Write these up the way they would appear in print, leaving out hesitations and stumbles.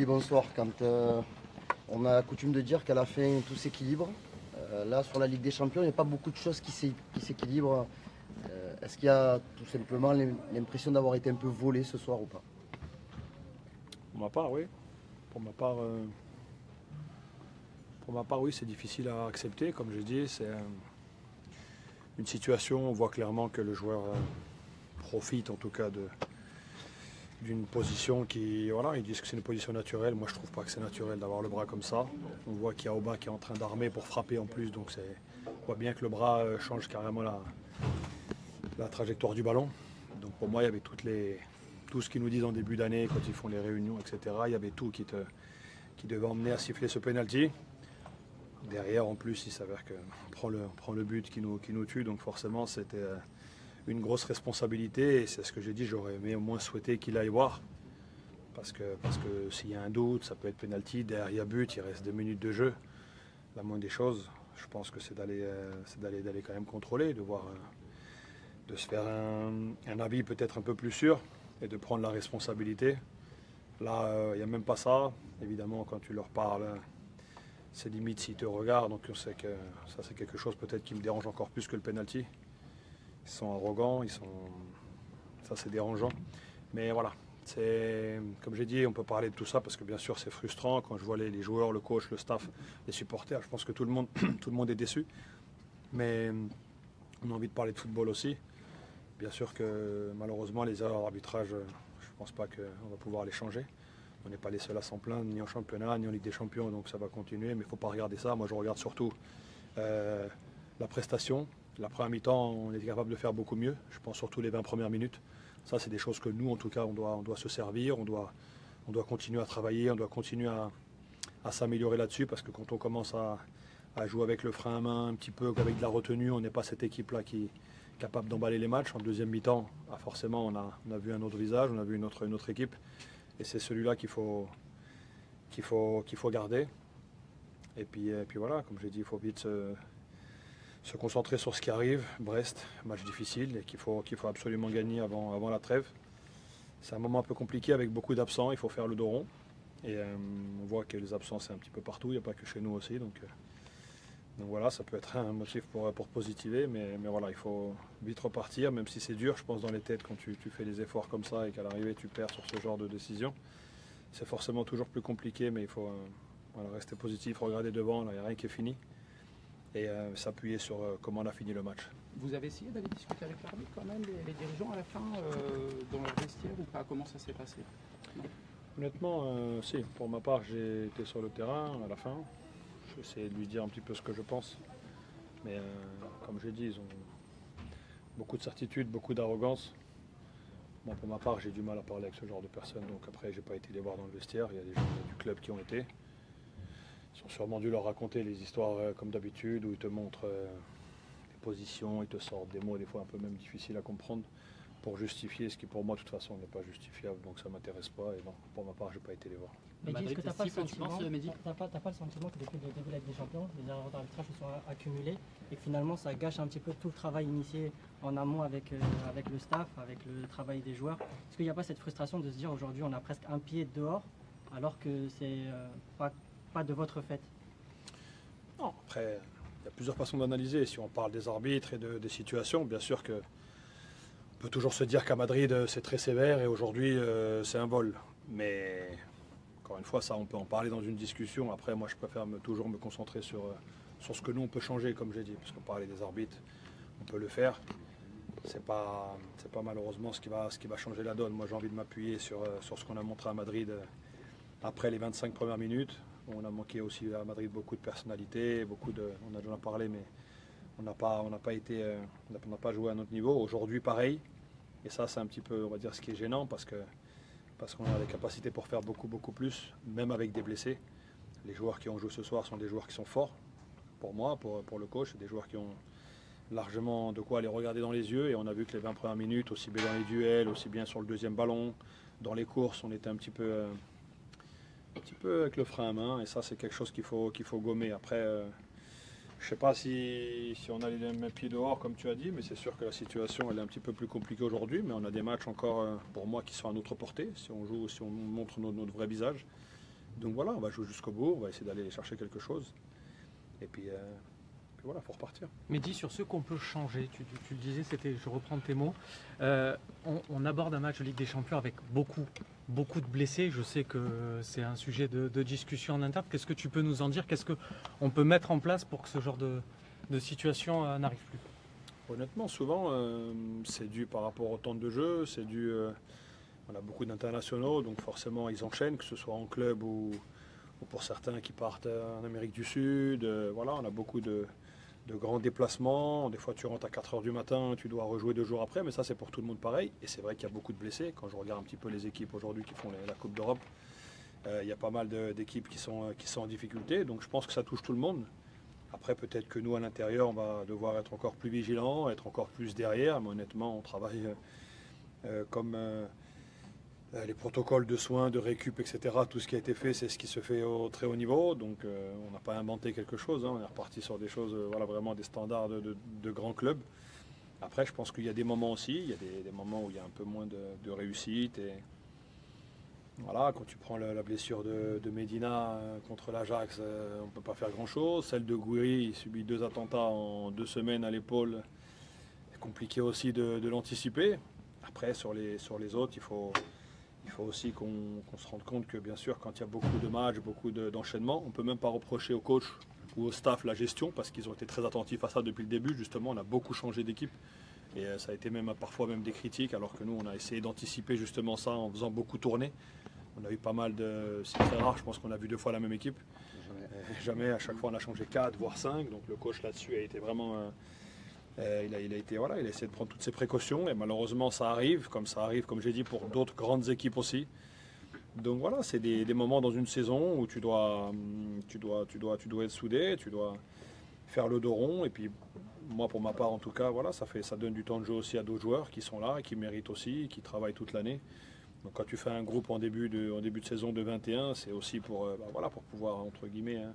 dit bonsoir. Quand on a coutume de dire qu'à la fin tout s'équilibre, là sur la Ligue des Champions, il n'y a pas beaucoup de choses qui s'équilibrent. Est-ce qu'il y a tout simplement l'impression d'avoir été un peu volé ce soir ou pas? Pour ma part, oui. Pour ma part, oui, c'est difficile à accepter. Comme je dis, c'est une situation, on voit clairement que le joueur profite en tout cas d'une position qui, voilà, ils disent que c'est une position naturelle. Moi, je trouve pas que c'est naturel d'avoir le bras comme ça. On voit qu'il y a Aubin qui est en train d'armer pour frapper en plus, donc on voit bien que le bras change carrément la trajectoire du ballon. Donc pour moi, il y avait tout ce qu'ils nous disent en début d'année, quand ils font les réunions, etc. Il y avait tout qui devait emmener à siffler ce penalty. Derrière, en plus, il s'avère qu'on prend le but qui nous tue, donc forcément, c'était une grosse responsabilité. Et c'est ce que j'ai dit, j'aurais aimé au moins souhaiter qu'il aille voir. Parce que s'il y a un doute, ça peut être penalty, derrière il y a but, il reste 2 minutes de jeu. La moindre des choses, je pense que c'est d'aller quand même contrôler, de se faire un avis peut-être un peu plus sûr et de prendre la responsabilité. Là, il n'y a même pas ça. Évidemment, quand tu leur parles, c'est limite s'ils te regardent. Donc on sait que ça, c'est quelque chose peut-être qui me dérange encore plus que le penalty. Ils sont arrogants, ça c'est dérangeant. Mais voilà, comme j'ai dit, on peut parler de tout ça parce que bien sûr c'est frustrant quand je vois les joueurs, le coach, le staff, les supporters. Je pense que tout le monde est déçu. Mais on a envie de parler de football aussi. Bien sûr que malheureusement les erreurs d'arbitrage, je ne pense pas qu'on va pouvoir les changer. On n'est pas les seuls à s'en plaindre, ni en championnat, ni en Ligue des Champions, donc ça va continuer. Mais il ne faut pas regarder ça. Moi je regarde surtout la prestation. La première mi-temps, on était capable de faire beaucoup mieux. Je pense surtout les 20 premières minutes. Ça, c'est des choses que nous, en tout cas, on doit se servir. On doit continuer à travailler, on doit continuer à s'améliorer là-dessus. Parce que quand on commence à jouer avec le frein à main, un petit peu avec de la retenue, on n'est pas cette équipe-là qui est capable d'emballer les matchs. En deuxième mi-temps, forcément, on a vu un autre visage, on a vu une autre équipe. Et c'est celui-là qu'il faut garder. Et puis voilà, comme j'ai dit, il faut vite se concentrer sur ce qui arrive. Brest, match difficile et qu'il faut absolument gagner avant la trêve. C'est un moment un peu compliqué avec beaucoup d'absents, il faut faire le dos rond. Et on voit que les absents c'est un petit peu partout, il n'y a pas que chez nous aussi. Donc voilà, ça peut être un motif pour positiver, mais voilà, il faut vite repartir, même si c'est dur, je pense, dans les têtes quand tu fais des efforts comme ça et qu'à l'arrivée tu perds sur ce genre de décision. C'est forcément toujours plus compliqué, mais il faut rester positif, regarder devant, il n'y a rien qui est fini. Et s'appuyer sur comment on a fini le match. Vous avez essayé d'aller discuter avec l'arbitre quand même, les dirigeants à la fin, dans leur vestiaire ou pas? Comment ça s'est passé? Honnêtement, si. Pour ma part, j'ai été sur le terrain à la fin. J'ai essayé de lui dire un petit peu ce que je pense. Mais comme j'ai dit, ils ont beaucoup de certitude, beaucoup d'arrogance. Moi, pour ma part, j'ai du mal à parler avec ce genre de personnes. Donc après, j'ai pas été les voir dans le vestiaire. Il y a des gens du club qui ont été. Ils ont sûrement dû leur raconter les histoires comme d'habitude, où ils te montrent des positions, ils te sortent des mots des fois un peu même difficiles à comprendre pour justifier ce qui pour moi de toute façon n'est pas justifiable, donc ça ne m'intéresse pas et non, pour ma part je n'ai pas été les voir. Mais est-ce que tu n'as pas, pas le sentiment que depuis le début de la Ligue des Champions, les erreurs d'arbitrage se sont accumulées et que finalement ça gâche un petit peu tout le travail initié en amont avec le staff, avec le travail des joueurs? Est-ce qu'il n'y a pas cette frustration de se dire aujourd'hui on a presque un pied dehors alors que c'est pas de votre fait? Non, après, il y a plusieurs façons d'analyser. Si on parle des arbitres et des situations, bien sûr qu'on peut toujours se dire qu'à Madrid c'est très sévère et aujourd'hui c'est un vol. Mais encore une fois, ça on peut en parler dans une discussion. Après, moi je préfère toujours me concentrer sur ce que nous on peut changer, comme j'ai dit. Parce qu'on parlait des arbitres, on peut le faire. C'est pas malheureusement ce qui va changer la donne. Moi j'ai envie de m'appuyer sur ce qu'on a montré à Madrid après les 25 premières minutes. On a manqué aussi à Madrid beaucoup de personnalité, on a déjà parlé, mais on n'a pas joué à notre niveau. Aujourd'hui, pareil. Et ça, c'est un petit peu, on va dire, ce qui est gênant parce qu'on a les capacités pour faire beaucoup plus, même avec des blessés. Les joueurs qui ont joué ce soir sont des joueurs qui sont forts, pour moi, pour le coach, des joueurs qui ont largement de quoi aller regarder dans les yeux. Et on a vu que les 20 premières minutes, aussi bien dans les duels, aussi bien sur le deuxième ballon, dans les courses, on était un petit peu avec le frein à main, et ça c'est quelque chose qu'il faut gommer. Après, je ne sais pas si on a les mêmes pieds dehors comme tu as dit, mais c'est sûr que la situation elle est un petit peu plus compliquée aujourd'hui, mais on a des matchs encore pour moi qui sont à notre portée, si on joue, si on montre notre vrai visage. Donc voilà, on va jouer jusqu'au bout, on va essayer d'aller chercher quelque chose. Et puis voilà, il faut repartir. Mehdi, sur ce qu'on peut changer, tu le disais, je reprends tes mots, on aborde un match de Ligue des Champions avec beaucoup de blessés. Je sais que c'est un sujet de discussion en interne. Qu'est-ce que tu peux nous en dire? Qu'est-ce qu'on peut mettre en place pour que ce genre de situation n'arrive plus? Honnêtement, souvent, c'est dû par rapport au temps de jeu, c'est dû... on a beaucoup d'internationaux, donc forcément ils enchaînent, que ce soit en club ou pour certains qui partent en Amérique du Sud. Voilà, on a beaucoup de grands déplacements. Des fois tu rentres à 4 h du matin, tu dois rejouer 2 jours après, mais ça c'est pour tout le monde pareil. Et c'est vrai qu'il y a beaucoup de blessés. Quand je regarde un petit peu les équipes aujourd'hui qui font la Coupe d'Europe, il y a pas mal d'équipes qui sont en difficulté, donc je pense que ça touche tout le monde. Après peut-être que nous à l'intérieur on va devoir être encore plus vigilants, être encore plus derrière, mais honnêtement on travaille comme... les protocoles de soins, de récup, etc., tout ce qui a été fait, c'est ce qui se fait au très haut niveau. Donc on n'a pas inventé quelque chose, hein. On est reparti sur des choses, voilà, vraiment des standards de grands clubs. Après, je pense qu'il y a des moments aussi, il y a des moments où il y a un peu moins de réussite. Et voilà, quand tu prends la blessure de Medina contre l'Ajax, on ne peut pas faire grand-chose. Celle de Gouiri, il subit 2 attentats en 2 semaines à l'épaule. C'est compliqué aussi de l'anticiper. Après, sur les autres, il faut aussi qu'on se rende compte que bien sûr quand il y a beaucoup de matchs, beaucoup d'enchaînements, on ne peut même pas reprocher au coach ou au staff la gestion parce qu'ils ont été très attentifs à ça depuis le début. Justement, on a beaucoup changé d'équipe et ça a été parfois même des critiques, alors que nous on a essayé d'anticiper justement ça en faisant beaucoup tourner. On a eu pas mal c'est très rare, je pense qu'on a vu 2 fois la même équipe. Jamais, à chaque fois on a changé 4 voire 5, donc le coach là-dessus a été vraiment... il a essayé de prendre toutes ses précautions et malheureusement ça arrive, comme j'ai dit, pour d'autres grandes équipes aussi. Donc voilà, c'est des moments dans une saison où tu dois être soudé, tu dois faire le dos rond. Et puis moi pour ma part en tout cas, voilà, ça donne du temps de jeu aussi à d'autres joueurs qui sont là et qui méritent aussi, qui travaillent toute l'année. Donc quand tu fais un groupe en début de saison de 21, c'est aussi pour pouvoir entre guillemets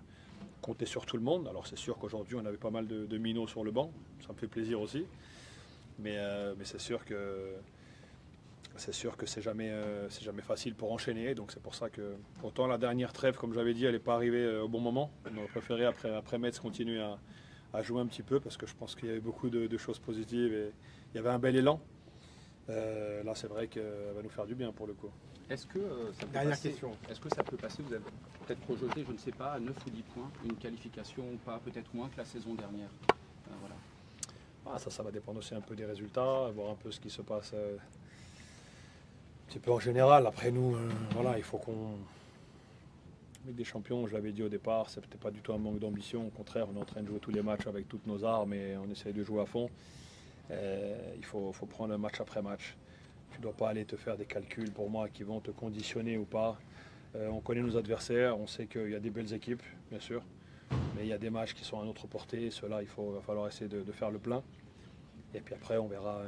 compter sur tout le monde. Alors c'est sûr qu'aujourd'hui on avait pas mal de minots sur le banc, ça me fait plaisir aussi, mais c'est sûr que c'est jamais facile pour enchaîner, donc c'est pour ça que autant la dernière trêve, comme j'avais dit, elle n'est pas arrivée au bon moment. On aurait préféré après Metz continuer à jouer un petit peu parce que je pense qu'il y avait beaucoup de choses positives et il y avait un bel élan. Là c'est vrai qu'elle va nous faire du bien pour le coup. Est-ce que ça peut passer, vous avez peut-être projeté, je ne sais pas, à 9 ou 10 points, une qualification ou pas, peut-être moins que la saison dernière, voilà. Ça va dépendre aussi un peu des résultats, voir un peu ce qui se passe un petit peu en général. Après nous, voilà, il faut qu'on... Ligue des Champions, je l'avais dit au départ, c'est peut-être pas du tout un manque d'ambition, au contraire, on est en train de jouer tous les matchs avec toutes nos armes et on essaye de jouer à fond. Il faut prendre un match après match. Tu ne dois pas aller te faire des calculs pour moi qui vont te conditionner ou pas. On connaît nos adversaires, on sait qu'il y a des belles équipes, bien sûr, mais il y a des matchs qui sont à notre portée. Ceux-là, va falloir essayer de faire le plein. Et puis après, on verra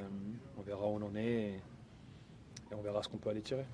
où on en est et on verra ce qu'on peut aller tirer.